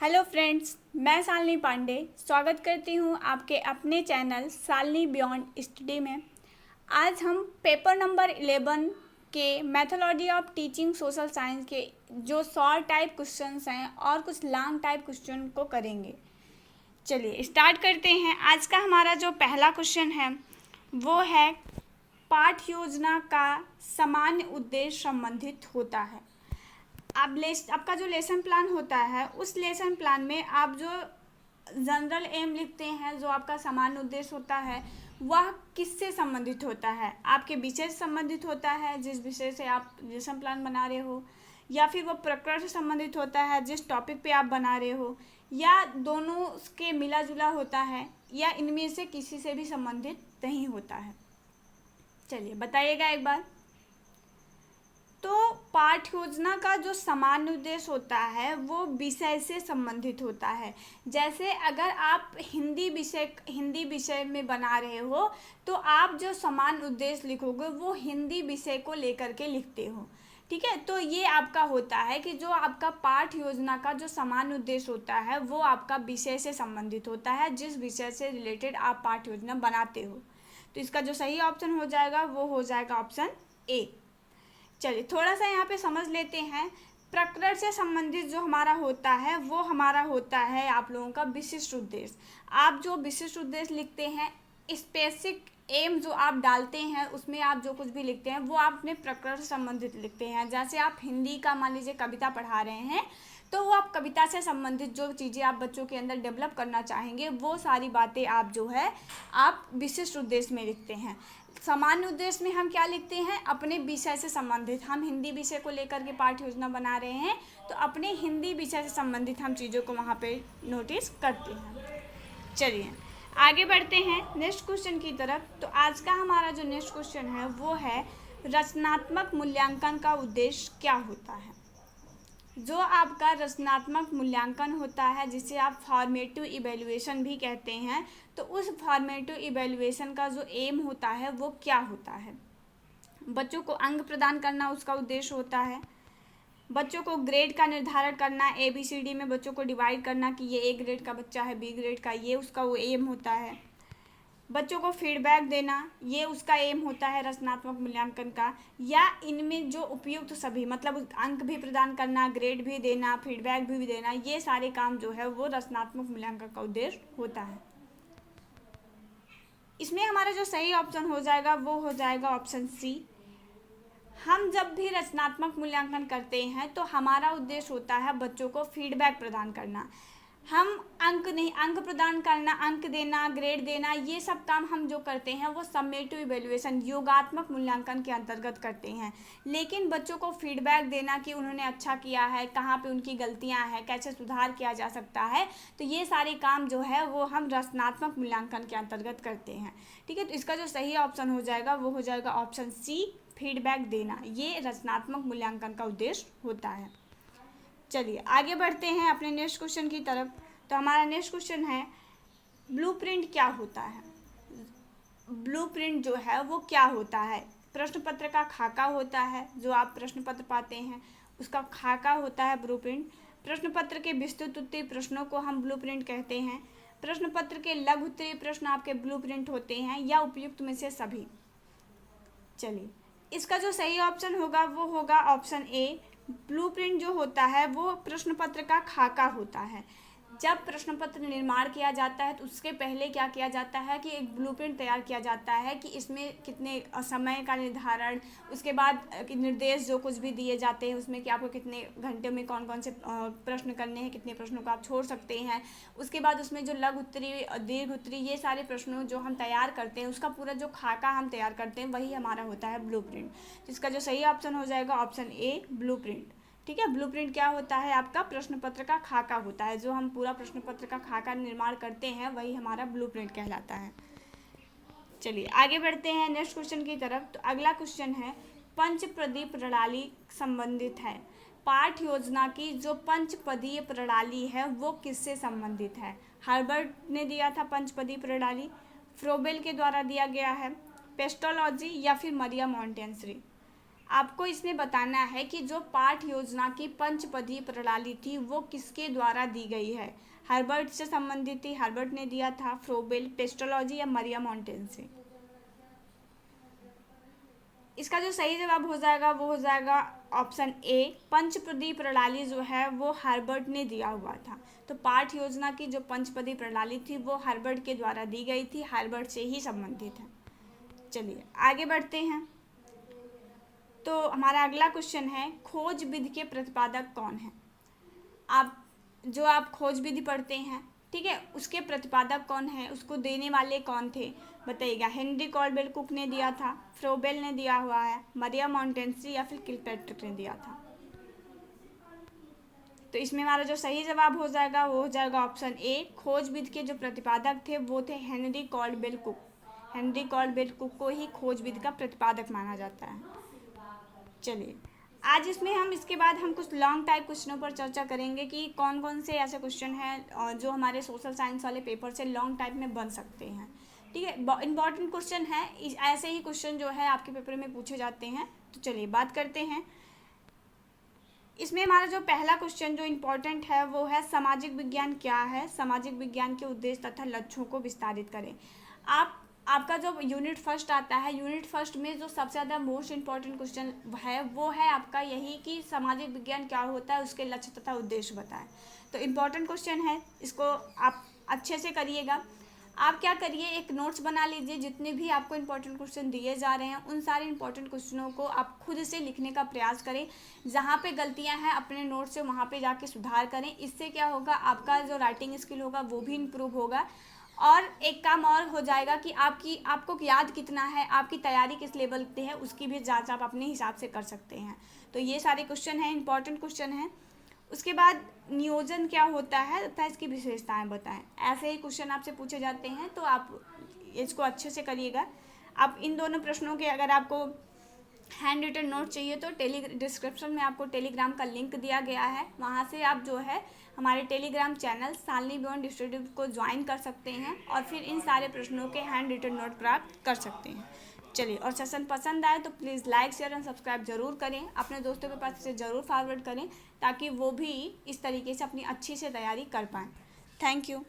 Hello friends, मैं शालिनी पांडे स्वागत करती हूँ आपके अपने चैनल शालिनी बियॉन्ड स्टडी में। आज हम पेपर नंबर 11 के methodology of teaching social science के जो शॉर्ट टाइप क्वेश्चंस हैं और कुछ लॉन्ग टाइप क्वेश्चन को करेंगे। चलिए स्टार्ट करते हैं। आज का हमारा जो पहला क्वेश्चन है वो है पाठ योजना का सामान्य उद्देश्य संबंधित होता है। आपका जो लेसन प्लान होता है उस लेसन प्लान में आप जो जनरल एम लिखते हैं, जो आपका सामान्य उद्देश्य होता है वह किससे संबंधित होता है? आपके विषय से संबंधित होता है, जिस विषय से आप लेसन प्लान बना रहे हो, या फिर वह प्रकरण से संबंधित होता है जिस टॉपिक पे आप बना रहे हो, या दोनों के मिला जुला होता है, या इनमें से किसी से भी संबंधित नहीं होता है। चलिए बताइएगा एक बार। तो पाठ योजना का जो सामान्य उद्देश्य होता है वो विषय से संबंधित होता है। जैसे अगर आप हिंदी विषय में बना रहे हो तो आप जो सामान्य उद्देश्य लिखोगे वो हिंदी विषय को लेकर के लिखते हो, ठीक है। तो ये आपका होता है कि जो आपका पाठ योजना का जो सामान्य उद्देश्य होता है वो आपका विषय से संबंधित होता है, जिस विषय से रिलेटेड आप पाठ योजना बनाते हो। तो इसका जो सही ऑप्शन हो जाएगा वो हो जाएगा ऑप्शन ए। चलिए थोड़ा सा यहाँ पे समझ लेते हैं। प्रकरण से संबंधित जो हमारा होता है वो हमारा होता है आप लोगों का विशिष्ट उद्देश्य। आप जो विशिष्ट उद्देश्य लिखते हैं, स्पेसिफिक एम जो आप डालते हैं उसमें आप जो कुछ भी लिखते हैं वो आप अपने प्रकरण से संबंधित लिखते हैं। जैसे आप हिंदी का मान लीजिए कविता पढ़ा रहे हैं तो वो आप कविता से संबंधित जो चीज़ें आप बच्चों के अंदर डेवलप करना चाहेंगे वो सारी बातें आप जो है आप विशिष्ट उद्देश्य में लिखते हैं। सामान्य उद्देश्य में हम क्या लिखते हैं? अपने विषय से संबंधित। हम हिंदी विषय को लेकर के पाठ्य योजना बना रहे हैं तो अपने हिंदी विषय से संबंधित हम चीज़ों को वहाँ पे नोटिस करते हैं। चलिए आगे बढ़ते हैं नेक्स्ट क्वेश्चन की तरफ। तो आज का हमारा जो नेक्स्ट क्वेश्चन है वो है रचनात्मक मूल्यांकन का उद्देश्य क्या होता है? जो आपका रचनात्मक मूल्यांकन होता है जिसे आप फॉर्मेटिव इवैल्यूएशन भी कहते हैं, तो उस फॉर्मेटिव इवैल्यूएशन का जो एम होता है वो क्या होता है? बच्चों को अंक प्रदान करना उसका उद्देश्य होता है। बच्चों को ग्रेड का निर्धारण करना, ABCD में बच्चों को डिवाइड करना कि ये A ग्रेड का बच्चा है, B ग्रेड का, ये उसका वो एम होता है। बच्चों को फीडबैक देना, ये उसका एम होता है रचनात्मक मूल्यांकन का। या इनमें जो उपयुक्त सभी मतलब अंक भी प्रदान करना, ग्रेड भी देना, फीडबैक भी देना, ये सारे काम जो है वो रचनात्मक मूल्यांकन का उद्देश्य होता है। इसमें हमारा जो सही ऑप्शन हो जाएगा वो हो जाएगा ऑप्शन सी। हम जब भी रचनात्मक मूल्यांकन करते हैं तो हमारा उद्देश्य होता है बच्चों को फीडबैक प्रदान करना। हम अंक नहीं, अंक प्रदान करना, अंक देना, ग्रेड देना, ये सब काम हम जो करते हैं वो समेटिव इवैल्यूएशन योगात्मक मूल्यांकन के अंतर्गत करते हैं। लेकिन बच्चों को फीडबैक देना कि उन्होंने अच्छा किया है, कहाँ पे उनकी गलतियां हैं, कैसे सुधार किया जा सकता है, तो ये सारे काम जो है वो हम रचनात्मक मूल्यांकन के अंतर्गत करते हैं, ठीक है। तो इसका जो सही ऑप्शन हो जाएगा वो हो जाएगा ऑप्शन सी, फीडबैक देना। ये रचनात्मक मूल्यांकन का उद्देश्य होता है। चलिए आगे बढ़ते हैं अपने नेक्स्ट क्वेश्चन की तरफ। तो हमारा नेक्स्ट क्वेश्चन है ब्लूप्रिंट क्या होता है? ब्लूप्रिंट जो है वो क्या होता है? प्रश्न पत्र का खाका होता है, जो आप प्रश्न पत्र पाते हैं उसका खाका होता है ब्लूप्रिंट। प्रश्न पत्र के विस्तृत उत्तरीय प्रश्नों को हम ब्लूप्रिंट कहते हैं। प्रश्न पत्र के लघु उत्तरीय प्रश्न आपके ब्लूप्रिंट होते हैं, या उपयुक्त में से सभी। चलिए इसका जो सही ऑप्शन होगा वो होगा ऑप्शन ए। ब्लूप्रिंट जो होता है वो प्रश्न पत्र का खाका होता है। जब प्रश्न पत्र निर्माण किया जाता है तो उसके पहले क्या किया जाता है कि एक ब्लूप्रिंट तैयार किया जाता है कि इसमें कितने समय का निर्धारण, उसके बाद निर्देश जो कुछ भी दिए जाते हैं उसमें कि आपको कितने घंटे में कौन कौन से प्रश्न करने हैं, कितने प्रश्नों को आप छोड़ सकते हैं। उसके बाद उसमें जो लघु उत्तरीय, दीर्घ उत्तरीय, ये सारे प्रश्नों जो हम तैयार करते हैं उसका पूरा जो खाका हम तैयार करते हैं वही हमारा होता है ब्लूप्रिंट। जिसका जो सही ऑप्शन हो जाएगा ऑप्शन ए, ब्लूप्रिंट, ठीक है। ब्लूप्रिंट क्या होता है? आपका प्रश्न पत्र का खाका होता है। जो हम पूरा प्रश्न पत्र का खाका निर्माण करते हैं वही हमारा ब्लूप्रिंट कहलाता है। चलिए आगे बढ़ते हैं नेक्स्ट क्वेश्चन की तरफ। तो अगला क्वेश्चन है पंचपदी प्रणाली संबंधित है। पाठ योजना की जो पंचपदीय प्रणाली है वो किससे संबंधित है? हर्बर्ट ने दिया था पंचपदी प्रणाली, फ्रोबेल के द्वारा दिया गया है, पेस्टोलॉजी, या फिर मरिया मॉन्टेसरी। आपको इसमें बताना है कि जो पाठ योजना की पंचपदीय प्रणाली थी वो किसके द्वारा दी गई है। हर्बर्ट से संबंधित थी, हर्बर्ट ने दिया था, फ्रोबेल, पेस्टोलॉजी या मरिया मोंटेन्से। इसका जो सही जवाब हो जाएगा वो हो जाएगा ऑप्शन ए, पंचपदी प्रणाली जो है वो हर्बर्ट ने दिया हुआ था। तो पाठ योजना की जो पंचपदी प्रणाली थी वो हर्बर्ट के द्वारा दी गई थी, हर्बर्ट से ही संबंधित है। चलिए आगे बढ़ते हैं। तो हमारा अगला क्वेश्चन है, खोज विधि के प्रतिपादक कौन है। आप खोज विधि पढ़ते हैं, ठीक है, उसके प्रतिपादक कौन है, उसको देने वाले कौन थे बताइएगा। हेनरी कॉल्डवेल कुक ने दिया था, फ्रोबेल ने दिया हुआ है, मरिया मोंटेन्से या फिर किलपैट्रिक ने दिया था। तो इसमें हमारा जो सही जवाब हो जाएगा वो हो जाएगा ऑप्शन ए, खोज विधि के जो प्रतिपादक थे वो थे Henry Caldwell cook. Henry Caldwell cook को ही खोज विधि का प्रतिपादक माना जाता है। चलिए आज इसके बाद हम कुछ लॉन्ग टाइप क्वेश्चनों पर चर्चा करेंगे कि कौन कौन से ऐसे क्वेश्चन हैं जो हमारे सोशल साइंस वाले पेपर से लॉन्ग टाइप में बन सकते हैं। ठीक है, इंपॉर्टेंट क्वेश्चन है, ऐसे ही क्वेश्चन जो है आपके पेपर में पूछे जाते हैं। तो चलिए बात करते हैं। इसमें हमारा जो पहला क्वेश्चन जो इम्पोर्टेंट है वो है, सामाजिक विज्ञान क्या है, सामाजिक विज्ञान के उद्देश्य तथा लक्ष्यों को विस्तारित करें। आपका जो यूनिट फर्स्ट आता है, यूनिट फर्स्ट में जो सबसे ज़्यादा मोस्ट इम्पॉर्टेंट क्वेश्चन है वो है आपका यही कि सामाजिक विज्ञान क्या होता है, उसके लक्ष्य तथा उद्देश्य बताएं। तो इम्पॉर्टेंट क्वेश्चन है, इसको आप अच्छे से करिएगा। आप क्या करिए, एक नोट्स बना लीजिए, जितने भी आपको इम्पोर्टेंट क्वेश्चन दिए जा रहे हैं उन सारे इम्पोर्टेंट क्वेश्चनों को आप खुद से लिखने का प्रयास करें। जहाँ पे गलतियाँ हैं अपने नोट्स से वहाँ पे जाके सुधार करें। इससे क्या होगा, आपका जो राइटिंग स्किल होगा वो भी इम्प्रूव होगा। और एक काम और हो जाएगा कि आपको याद कितना है, आपकी तैयारी किस लेवल पे है, उसकी भी जांच आप अपने हिसाब से कर सकते हैं। तो ये सारे क्वेश्चन हैं, इंपॉर्टेंट क्वेश्चन हैं। उसके बाद नियोजन क्या होता है तथा इसकी विशेषताएं बताएं। ऐसे ही क्वेश्चन आपसे पूछे जाते हैं, तो आप इसको अच्छे से करिएगा। आप इन दोनों प्रश्नों के अगर आपको हैंड रिटन नोट चाहिए तो डिस्क्रिप्शन में आपको टेलीग्राम का लिंक दिया गया है, वहाँ से आप जो है हमारे Telegram channel Shalini beyond study को ज्वाइन कर सकते हैं और फिर इन सारे प्रश्नों के हैंड रिटन नोट प्राप्त कर सकते हैं। चलिए, और सेशन पसंद आए तो please like share and subscribe जरूर करें, अपने दोस्तों के पास इसे ज़रूर फॉरवर्ड करें ताकि वो भी इस तरीके से अपनी अच्छी से तैयारी कर पाएँ। Thank you.